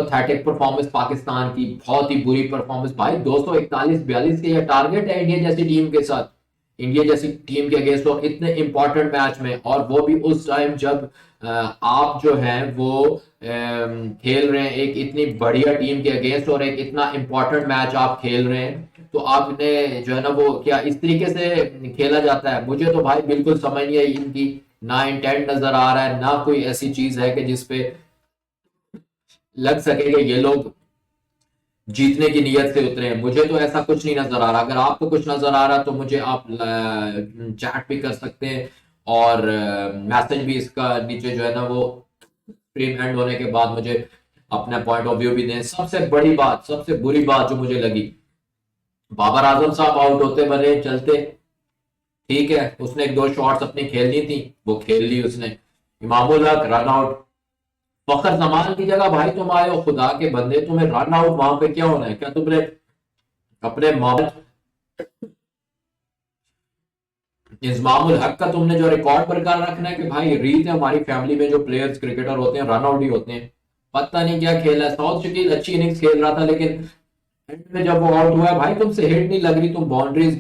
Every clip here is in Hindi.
पैथेटिक परफॉर्मेंस पाकिस्तान की, बहुत ही बुरी परफॉर्मेंस भाई। 241-42 के ये टारगेट है इंडिया जैसी टीम के साथ, इंडिया जैसी टीम के अगेंस्ट, और इतने इंपॉर्टेंट मैच में, और वो भी उस टाइम जब आप जो है वो खेल रहे हैं एक इतनी बढ़िया टीम के अगेंस्ट, और एक इतना इंपॉर्टेंट मैच आप खेल रहे हैं, तो आपने जो है ना वो क्या इस तरीके से खेला जाता है? मुझे तो भाई बिल्कुल समझ नहीं आई इनकी, ना इंटेंट नजर आ रहा है, ना कोई ऐसी चीज है कि जिसपे लग सके कि ये लोग जीतने की नीयत से उतरे हैं। मुझे तो ऐसा कुछ नहीं नजर आ रहा। अगर आपको कुछ नजर आ रहा तो मुझे आप चैट भी कर सकते हैं, और मैसेज भी इसका नीचे जो है ना वो स्ट्रीम एंड होने के बाद मुझे अपना पॉइंट ऑफ व्यू भी दें। सबसे बड़ी बात, सबसे बुरी बात जो मुझे लगी, बाबर आजम साहब आउट होते बने चलते, ठीक है, उसने एक दो शॉट्स अपनी खेलनी थी, वो खेल ली उसने। इमामुल हक रन आउट, फखर जमान की जगह भाई तुम आए हो, खुदा के बंदे, तुम्हें रन आउट वहां पे क्या होना है? क्या तुमने अपने मोहम्मद इस्मामुल हक का तुमने जो रिकॉर्ड बरकरार रखना है कि भाई रीत है हमारी फैमिली में जो प्लेयर्स क्रिकेटर होते हैं रन आउट ही होते हैं? पता नहीं क्या खेला है। साउथ शकील अच्छी इनिंग्स खेल रहा था, लेकिन एंड में जब वो आउट हुआ है, भाई तुमसे हिट नहीं लग रही, तुम बाउंड्रीज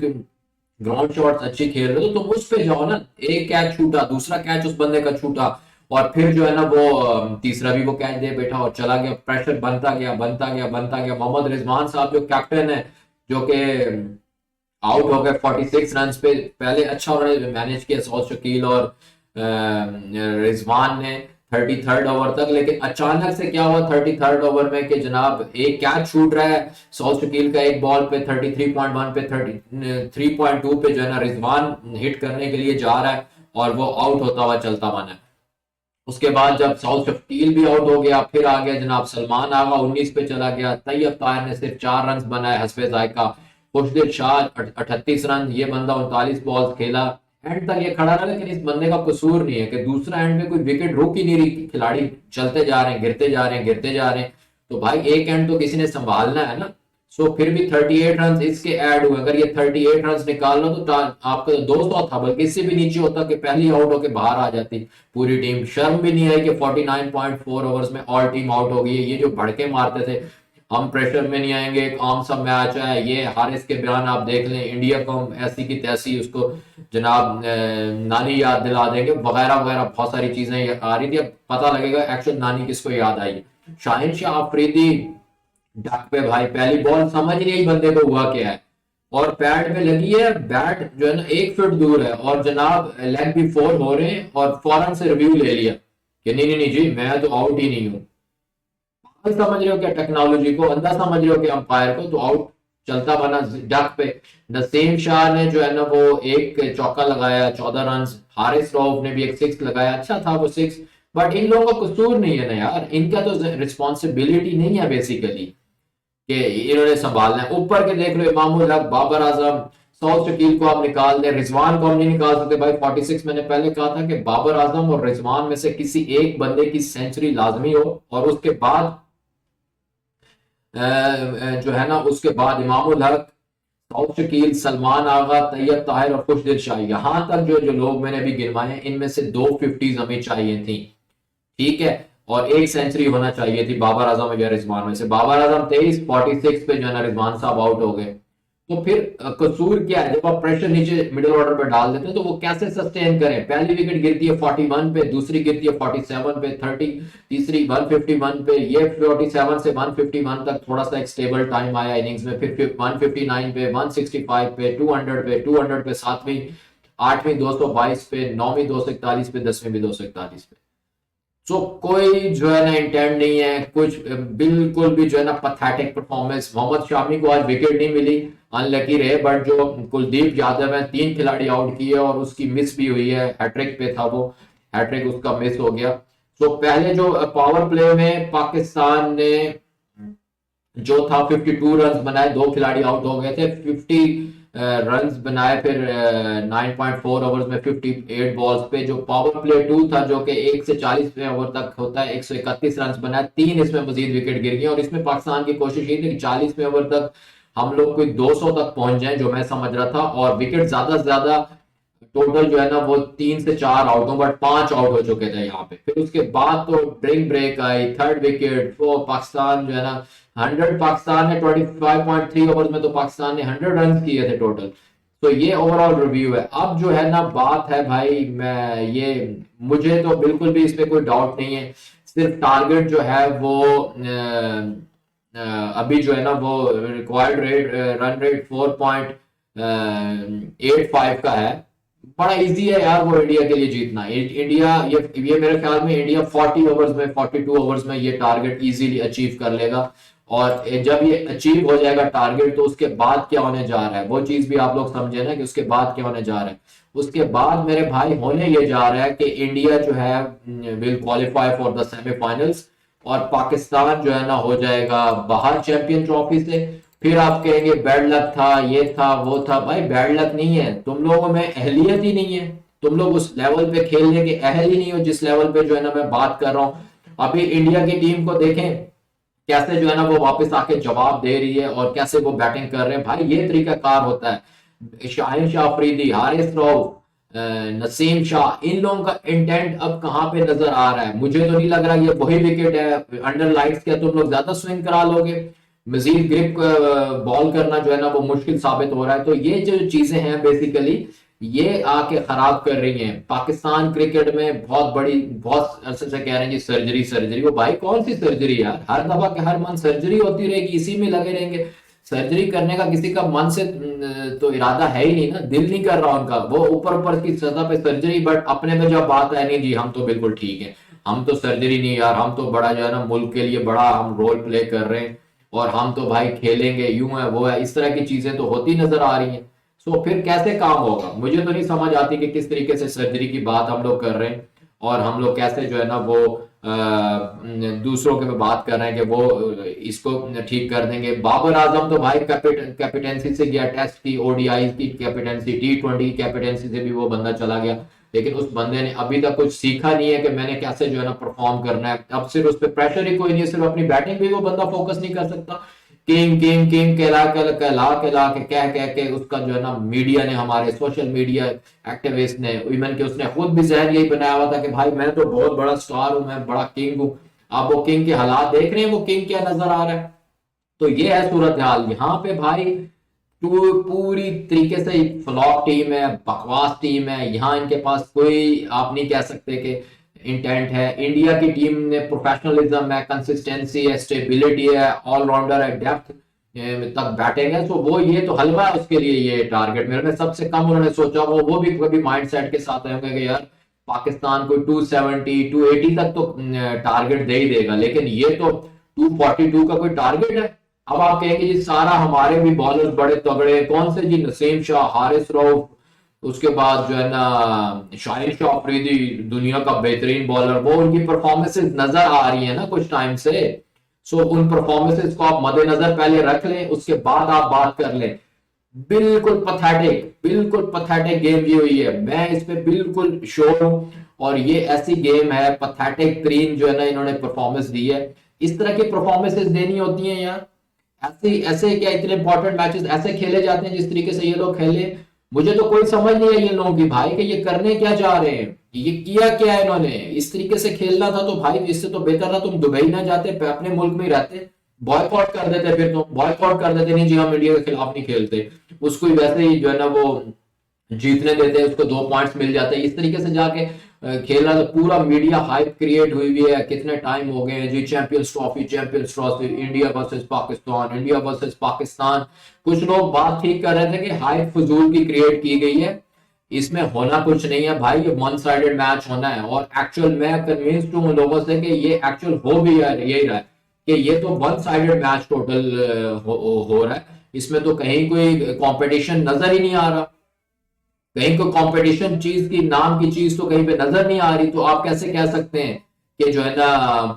ग्राउंड शॉट्स अच्छी खेल रहे हो, तो तुम उस पे जाओ ना। एक कैच छूटा, दूसरा कैच उस बंदे का छूटा, और फिर जो है ना वो तीसरा भी वो कैच दे बैठा और चला गया। प्रेशर बनता गया, बनता गया, बनता गया। मोहम्मद रिजवान साहब जो कैप्टन है, जो कि आउट हो गए 46 रन पे। पहले अच्छा उन्होंने मैनेज किया साउथ शकील और रिजवान ने 33rd ओवर तक, लेकिन अचानक से क्या हुआ 33rd ओवर में कि जनाब एक कैच छूट रहा है साउथ शकील का, एक बॉल पे 33.1 पे 33.2 पे जो है ना रिजवान हिट करने के लिए जा रहा है, और वो आउट होता हुआ चलता बना। उसके बाद जब साउथ शकील भी आउट हो गया, फिर आ गया जनाब सलमान आगा 19 पे चला गया। तैयब ताहिर ने सिर्फ 4 रन बनाए, हसबे जायका। खुशदिल शाह 38 रन, ये बंदा 39 बॉल खेला, एंड तक ये खड़ा रहा। लेकिन इस बंदे का कसूर नहीं है कि दूसरा एंड में कोई विकेट रुक ही नहीं रही, खिलाड़ी चलते जा रहे हैं, गिरते जा रहे हैं, गिरते जा रहे हैं। तो भाई एक एंड तो किसी ने संभालना है ना। सो फिर भी 38 रन इसके ऐड हुए। अगर ये 38 रन निकाल लो तो आपका 200 था, बल्कि इससे भी नीचे होता कि पहली आउट होकर बाहर आ जाती पूरी टीम। शर्म भी नहीं आई कि 49.4 ओवर्स में ऑल टीम आउट हो गई है। ये जो भड़के मारते थे हम प्रेशर में नहीं आएंगे, एक आम सा मैच है, ये हारिस के बयान आप देख लें, इंडिया को हम ऐसी की तैसी उसको जनाब नानी याद दिला देंगे, वगैरह वगैरह बहुत सारी चीजें आ रही थी। अब पता लगेगा एक्चुअल नानी किसको याद आई। शाहिन शाह अफरीदी डक पे भाई, पहली बॉल समझ नहीं आई बंदे को हुआ क्या है, और पैड में लगी है, बैट जो है ना 1 फीट दूर है, और जनाब लेग भी 4 हो रहे हैं, और फौरन से रिव्यू ले लिया कि नहीं नहीं नहीं जी मैं तो आउट ही नहीं हूं। समझ रहे हो क्या टेक्नोलॉजी को, अंधा समझ रहे हो कि अंपायर को? तो आउट चलता बना डक पे। नसीम शाह ने जो है ना वो एक चौका लगाया, 14 रन। हारिस रऊफ ने भी एक 6 लगाया, अच्छा था वो 6। बट इन लोगों का कसूर नहीं है ना यार, इनका तो रिस्पॉन्सिबिलिटी नहीं है बेसिकली कि इन्होंने संभालना है। ऊपर के देख लो, इमामुल हक, बाबर आजम, साउथ शकील को आप निकाल दें, रिजवान को हम नहीं निकाल सकते भाई 46। मैंने पहले कहा था कि बाबर आजम और रिजवान में से किसी एक बंदे की सेंचुरी लाजमी हो, और उसके बाद जो है ना उसके बाद इमामुल हक, साउथ शकील, सलमान आगा, तैयब ताहिर और खुशदिल शाह। यहां तक जो जो लोग मैंने अभी गिनवाए हैं, इनमें से 2 50s हमें चाहिए थी, ठीक है, और एक सेंचुरी होना चाहिए थी बाबर आजम या रिजवान में से। बाबर आजम 23-46 पे जो है ना रिजवान साहब आउट हो गए। तो फिर कसूर क्या है? जब आप प्रेशर नीचे मिडिल ऑर्डर पे डाल देते हैं तो वो कैसे सस्टेन करें? पहली विकेट गिरती है 41 पे, दूसरी गिरती है 47 पे, 30, तीसरी 151 पे, ये 47 से 151 तक थोड़ा सा एक स्टेबल टाइम आया इनिंग्स में, फिर 159 पे, 165 पे, 200 पे, 200 पे, सातवीं आठवीं 222 पे, नौवीं 241 पे, 10वीं भी 241 पे। सो कोई जो है ना इंटेंट नहीं है कुछ, बिल्कुल भी जो है ना पथेटिक परफॉर्मेंस। मोहम्मद शामी को आज विकेट नहीं मिली, अनलकी रहे, बट जो कुलदीप यादव है 3 खिलाड़ी आउट किए और उसकी मिस भी हुई है, हैट्रिक पे था वो, हैट्रिक उसका मिस हो गया। सो पहले जो पावर प्ले में पाकिस्तान ने जो था 52 रन बनाए, 2 खिलाड़ी आउट हो गए थे, 50 रन बनाए, फिर 9.4 ओवर्स में 58 बॉल्स पे। जो पावर प्ले 2 था जो कि 1 से 40 ओवर तक होता है, 131 रन बनाए, 3 इसमें मजीद विकेट गिर गए, और इसमें पाकिस्तान की कोशिश ये थी कि 40वें ओवर तक हम लोग कोई 200 तक पहुंच जाए, जो मैं समझ रहा था, और विकेट ज्यादा से ज्यादा टोटल जो है ना वो 3 से 4 आउट हो, बट 5 आउट हो चुके थे यहाँ पे। फिर उसके बाद तो ड्रिंक ब्रेक आई, थर्ड विकेट, वो पाकिस्तान जो है ना 100, पाकिस्तान ने 25.3 ओवर में तो पाकिस्तान ने 100 रन किए थे टोटल। तो ये ओवरऑल रिव्यू है। अब जो है ना बात है भाई, मैं ये मुझे तो बिल्कुल भी इस पे कोई डाउट नहीं है। सिर्फ टारगेट जो है वो अभी जो है ना वो रिक्वायर्ड रेट रन रेट 4.85 का है। बड़ा इजी है यार वो इंडिया के लिए जीतना। इंडिया ये मेरे ख्याल में इंडिया 40 ओवर्स में 42 ओवर्स में ये टारगेट इजीली अचीव कर लेगा। और जब ये अचीव हो जाएगा टारगेट, तो उसके बाद क्या होने जा रहा है वो चीज भी आप लोग समझे ना, कि उसके बाद क्या होने जा रहा है। उसके बाद मेरे भाई होने ये जा रहा है कि इंडिया जो है will qualify for the semifinals, और पाकिस्तान जो है ना हो जाएगा बाहर चैंपियन ट्रॉफी से। फिर आप कहेंगे बैड लक था, ये था वो था। भाई बैड लक नहीं है, तुम लोगों में अहलियत ही नहीं है। तुम लोग उस लेवल पे खेलने के अहल ही नहीं हो जिस लेवल पे जो है ना मैं बात कर रहा हूं। अभी इंडिया की टीम को देखें कैसे जो है ना वो वापस आके जवाब दे रही है, और कैसे वो बैटिंग कर रहे हैं। भाई ये तरीकाकार होता है। शाहिन शाह अफरीदी, हारिस रऊफ, नसीम शाह, इन लोगों का इंटेंट अब कहां पे नजर आ रहा है। मुझे तो नहीं लग रहा ये वही विकेट है अंडर लाइट्स। क्या तुम लोग ज्यादा स्विंग करा लोगे? मजीद ग्रिप बॉल करना जो है ना वो मुश्किल साबित हो रहा है। तो ये जो चीजें हैं बेसिकली ये आके खराब कर रही हैं पाकिस्तान क्रिकेट में। बहुत बड़ी, बहुत अरसे से कह रहे हैं जी सर्जरी सर्जरी। वो भाई कौन सी सर्जरी यार? हर दफा के हर मन सर्जरी होती रहेगी, इसी में लगे रहेंगे। सर्जरी करने का किसी का मन से तो इरादा है ही नहीं ना, दिल नहीं कर रहा उनका। वो ऊपर ऊपर की सतह पे सर्जरी, बट अपने में जब बात है नहीं जी हम तो बिल्कुल ठीक है, हम तो सर्जरी नहीं यार, हम तो बड़ा जो है ना मुल्क के लिए बड़ा हम रोल प्ले कर रहे हैं, और हम तो भाई खेलेंगे, यूं है वो है। इस तरह की चीजें तो होती नजर आ रही हैं। सो फिर कैसे काम होगा? मुझे तो नहीं समझ आती कि किस तरीके से सर्जरी की बात हम लोग कर रहे हैं, और हम लोग कैसे जो है ना वो दूसरों के बात कर रहे हैं कि वो इसको ठीक कर देंगे। बाबर आजम तो भाई कैप्टेंसी से गया, टेस्ट की, ओडीआई की कैप्टेंसी, T20 की कैप्टेंसी से भी वो बंदा चला गया। लेकिन उस बंदे ने अभी तक कुछ सीखा नहीं है कि मैंने कैसे जो है ना परफॉर्म करना है। अब सिर्फ उस पर प्रेशर ही कोई नहीं है, सिर्फ अपनी बैटिंग भी वो बंदा फोकस नहीं कर सकता। किंग किंग किंग कहला कहला कहला कहला के कह कह के उसका जो है ना मीडिया ने, हमारे सोशल मीडिया एक्टिविस्ट ने, इवन के उसने खुद भी जहन यही बनाया हुआ था कि भाई मैं तो बहुत बड़ा स्टार हूं, मैं बड़ा किंग हूं। आप वो किंग के हालात देख रहे हैं, वो किंग क्या नजर आ रहा है। तो ये है सूरत हाल यहाँ पे भाई। पूरी तरीके से फ्लॉप टीम है, बकवास टीम है। यहाँ इनके पास कोई आप नहीं कह सकते कि इंटेंट है। इंडिया की टीम में प्रोफेशनलिज्म है, कंसिस्टेंसी है, स्टेबिलिटी है, ऑलराउंडर है, डेप्थ तक बैठेंगे। तो वो ये तो हलवा है उसके लिए। ये टारगेट मेरे में सबसे कम उन्होंने सोचा होगा, वो भी कभी माइंड सेट के साथ आएंगे कि यार पाकिस्तान को 270 280 तक तो टारगेट दे ही देगा, लेकिन ये तो 242 का कोई टारगेट है। अब आप कहेंगे जी सारा हमारे भी बॉलर बड़े तगड़े, कौन से जी? नसीम शाह, हारिस रऊफ, उसके बाद जो है ना शाहिन शाह अफरीदी, दुनिया का बेहतरीन बॉलर, वो उनकी परफॉर्मेंसेस नजर आ रही है ना कुछ टाइम से। सो उन परफॉर्मेंसेस को आप मद्देनजर पहले रख लें, उसके बाद आप बात कर लें। बिल्कुल पथेटिक गेम ये हुई है, मैं इस पे बिल्कुल श्योर हूं। और ये ऐसी गेम है पथेटिक तरीन जो है ना इन्होंने परफॉर्मेंस दी है। इस तरह की परफॉर्मेंसेस देनी होती हैं यार। ऐसे ऐसे क्या इतने इंपॉर्टेंट मैचेस ऐसे खेले जाते हैं जिस तरीके से ये लोग खेले? मुझे तो कोई समझ नहीं है ये लोगों की भाई कि ये करने क्या जा रहे हैं, ये किया क्या है इन्होंने। इस तरीके से खेलना था तो भाई इससे तो बेहतर था तुम दुबई ना जाते, अपने मुल्क में ही रहते, बॉयकॉट कर देते। फिर तुम बॉयकॉट कर देते, नहीं जी हम इंडिया के खिलाफ नहीं खेलते, उसको वैसे ही जो है ना वो जीतने देते, उसको 2 पॉइंट्स मिल जाते। इस तरीके से जाके खेलना, तो पूरा मीडिया हाइप क्रिएट हुई है। कितने टाइम हो गए जी Champions Trophy, India versus Pakistan, India versus Pakistan. कुछ लोग बात ठीक कर रहे थे कि हाइप फजूल की क्रिएट की गई है, इसमें होना कुछ नहीं है भाई, ये वन साइडेड मैच होना है। और एक्चुअल मैं कन्विंस्ड हूं लोगों से कि ये एक्चुअल हो भी यही रहा है कि ये तो वन साइडेड मैच टोटल हो रहा है। इसमें तो कहीं कोई कंपटीशन नजर ही नहीं आ रहा, कहीं को कंपटीशन चीज की, नाम की चीज तो कहीं पे नजर नहीं आ रही। तो आप कैसे कह सकते हैं कि जो है ना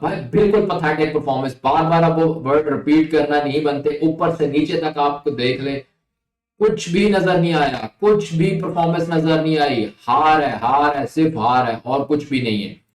भाई बिल्कुल पथेटिक परफॉर्मेंस। बार बार आप वो वर्ड रिपीट करना नहीं बनते, ऊपर से नीचे तक आपको देख ले, कुछ भी नजर नहीं आया, कुछ भी परफॉर्मेंस नजर नहीं आई। हार है, सिर्फ हार है और कुछ भी नहीं है।